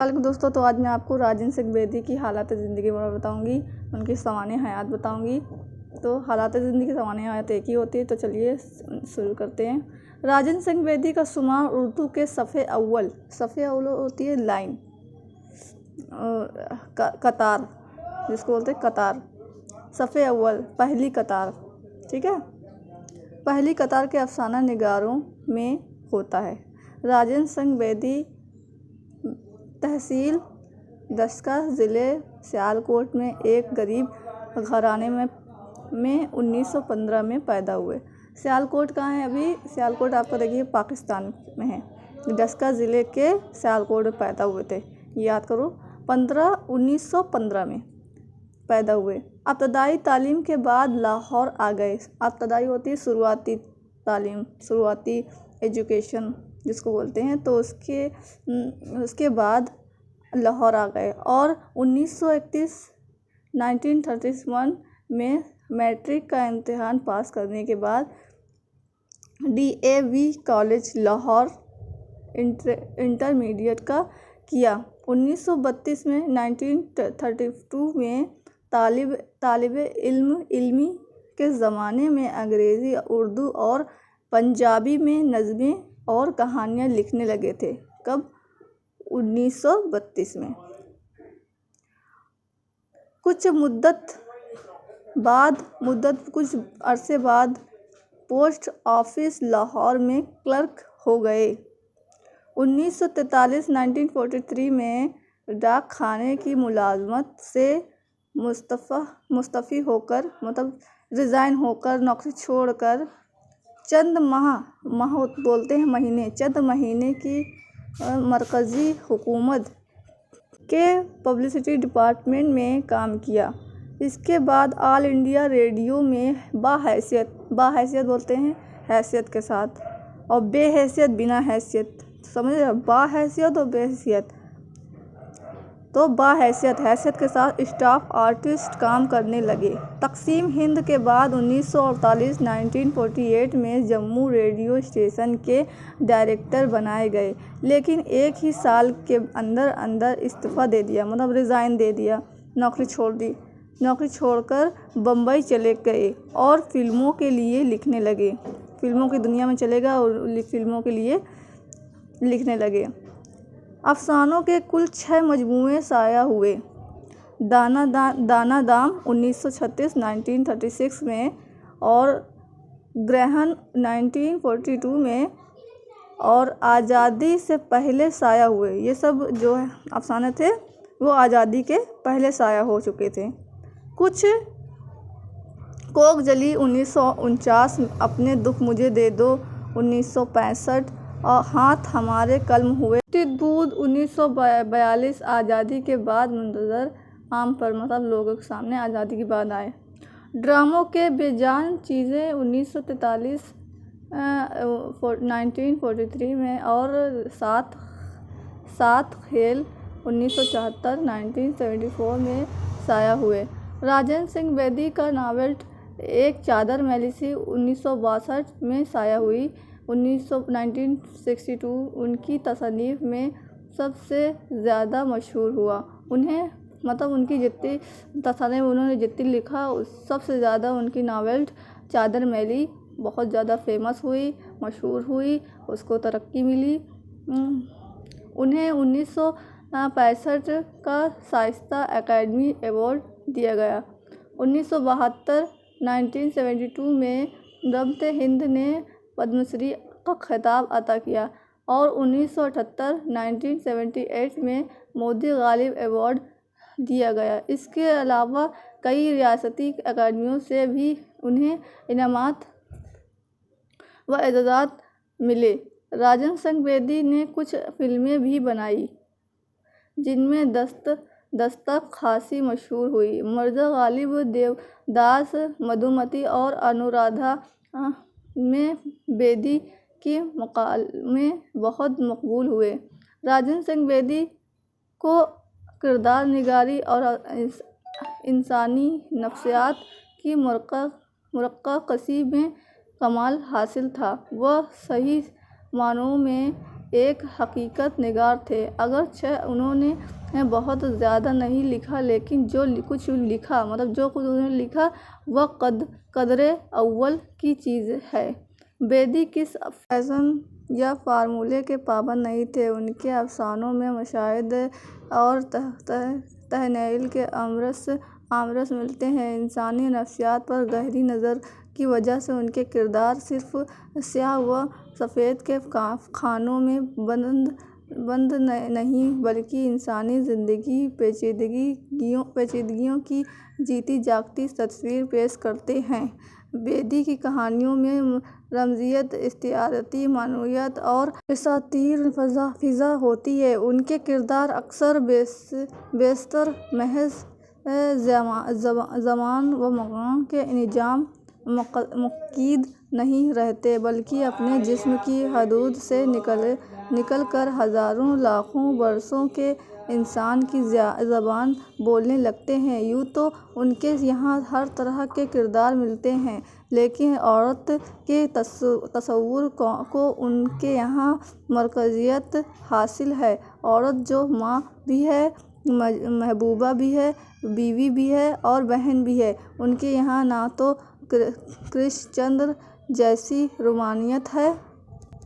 علیکم دوستوں، تو آج میں آپ کو راجن سنگھ بیدی کی حالات زندگی کے بارے میں بتاؤں گی، ان کی سوانح حیات بتاؤں گی۔ تو حالات زندگی سوانح حیات ایک ہی ہوتی ہے، تو چلیے شروع کرتے ہیں۔ راجن سنگھ بیدی کا شمار اردو کے صفحے اول ہوتی ہے لائن، قطار جس کو بولتے ہیں قطار، صفحے اول پہلی قطار، ٹھیک ہے، پہلی قطار کے افسانہ نگاروں میں ہوتا ہے۔ راجن سنگھ بیدی تحصیل دسکا، ضلع سیالکوٹ میں ایک غریب گھرانے میں 1915 میں پیدا ہوئے۔ سیالکوٹ کہاں ہے؟ ابھی سیالکوٹ آپ کو دیکھیے پاکستان میں ہے۔ دسکا ضلع کے سیالکوٹ میں پیدا ہوئے تھے، یاد کرو، 1915 میں پیدا ہوئے۔ ابتدائی تعلیم کے بعد لاہور آ گئے۔ ابتدائی ہوتی ہے شروعاتی تعلیم، شروعاتی ایجوکیشن جس کو بولتے ہیں، تو اس کے بعد لاہور آ گئے اور 1931 میں میٹرک کا امتحان پاس کرنے کے بعد DAV کالج لاہور انٹرمیڈیٹ کا کیا۔ 1932 میں 1932 میں علمی کے زمانے میں انگریزی، اردو اور پنجابی میں نظمیں اور کہانیاں لکھنے لگے تھے۔ کب؟ 1932 میں۔ کچھ عرصے بعد پوسٹ آفس لاہور میں کلرک ہو گئے۔ 1943 میں ڈاک خانے کی ملازمت سے مستعفی ہو کر نوکری چھوڑ کر چند مہینے کی مرکزی حکومت کے پبلسٹی ڈپارٹمنٹ میں کام کیا۔ اس کے بعد آل انڈیا ریڈیو میں باحیثیت بولتے ہیں حیثیت کے ساتھ، اور بے حیثیت بنا حیثیت، سمجھ رہے؟ باحیثیت اور بے حیثیت، تو باحیثیت حیثیت کے ساتھ اسٹاف آرٹسٹ کام کرنے لگے۔ تقسیم ہند کے بعد 1948 میں جموں ریڈیو اسٹیشن کے ڈائریکٹر بنائے گئے، لیکن ایک ہی سال کے اندر استعفیٰ دے دیا، ریزائن دے دیا، نوکری چھوڑ کر بمبئی چلے گئے اور فلموں کے لیے لکھنے لگے۔ فلموں کی دنیا میں چلے گئے اور فلموں کے لیے لکھنے لگے۔ افسانوں کے کل 6 مجموعے شائع ہوئے۔ دانا دام 1936 میں اور گرہن 1942 میں اور آزادی سے پہلے شائع ہوئے۔ یہ سب جو افسانے تھے وہ آزادی کے پہلے شائع ہو چکے تھے۔ کچھ کوک جلی 1949، اپنے دکھ مجھے دے دو 1965 اور ہاتھ ہمارے قلم ہوئے۔ بدھ 1942 آزادی کے بعد منظر عام پر لوگوں کے سامنے آزادی کے بعد آئے۔ ڈراموں کے بے جان چیزیں 1943 میں اور سات کھیل 1974 میں شائع ہوئے۔ راجن سنگھ بیدی کا ناول ایک چادر میلی سی 1962 میں شائع ہوئی۔ 1962 ان کی تصانیف میں سب سے زیادہ مشہور ہوا۔ ان کی جتنی تصانیف انہوں نے جتنی لکھا، سب سے زیادہ ان کی ناول چادر میلی بہت زیادہ فیمس ہوئی، مشہور ہوئی، اس کو ترقی ملی۔ انہیں 1965 کا شائستہ اکیڈمی ایوارڈ دیا گیا۔ 1972 میں نبض ہند نے پدم شری کا خطاب عطا کیا اور 1978 میں مودی غالب ایوارڈ دیا گیا۔ اس کے علاوہ کئی ریاستی اکیڈمیوں سے بھی انہیں انعامات و اعزازات ملے۔ راجن سنگھ بیدی نے کچھ فلمیں بھی بنائیں جن میں دستک خاصی مشہور ہوئی۔ مرزا غالب، دیوداس، مدھومتی اور انورادھا میں بیدی کے مکالمے بہت مقبول ہوئے۔ راجن سنگھ بیدی کو کردار نگاری اور انسانی نفسیات کی مرقع کشی میں کمال حاصل تھا۔ وہ صحیح معنوں میں ایک حقیقت نگار تھے۔ اگرچہ انہوں نے بہت زیادہ نہیں لکھا، لیکن جو کچھ لکھا انہوں نے لکھا وہ قدر اول کی چیز ہے۔ بیدی کسی فیشن یا فارمولے کے پابند نہیں تھے۔ ان کے افسانوں میں مشاہدے اور تخیل کے امراض ملتے ہیں۔ انسانی نفسیات پر گہری نظر کی وجہ سے ان کے کردار صرف سیاہ و سفید کے خانوں میں بند نہیں بلکہ انسانی زندگی پیچیدگیوں کی جیتی جاگتی تصویر پیش کرتے ہیں۔ بیدی کی کہانیوں میں رمزیت، استعاراتی معنویات اور اساطیر فضا ہوتی ہے۔ ان کے کردار اکثر بیشتر محض زمان و مکان کے انجام مقید نہیں رہتے بلکہ اپنے جسم کی حدود سے نکل کر ہزاروں لاکھوں برسوں کے انسان کی زبان بولنے لگتے ہیں۔ یوں تو ان کے یہاں ہر طرح کے کردار ملتے ہیں، لیکن عورت کے تصور کو ان کے یہاں مرکزیت حاصل ہے۔ عورت جو ماں بھی ہے، محبوبہ بھی ہے، بیوی بھی ہے اور بہن بھی ہے۔ ان کے یہاں نہ تو کرشن چندر جیسی رومانیت ہے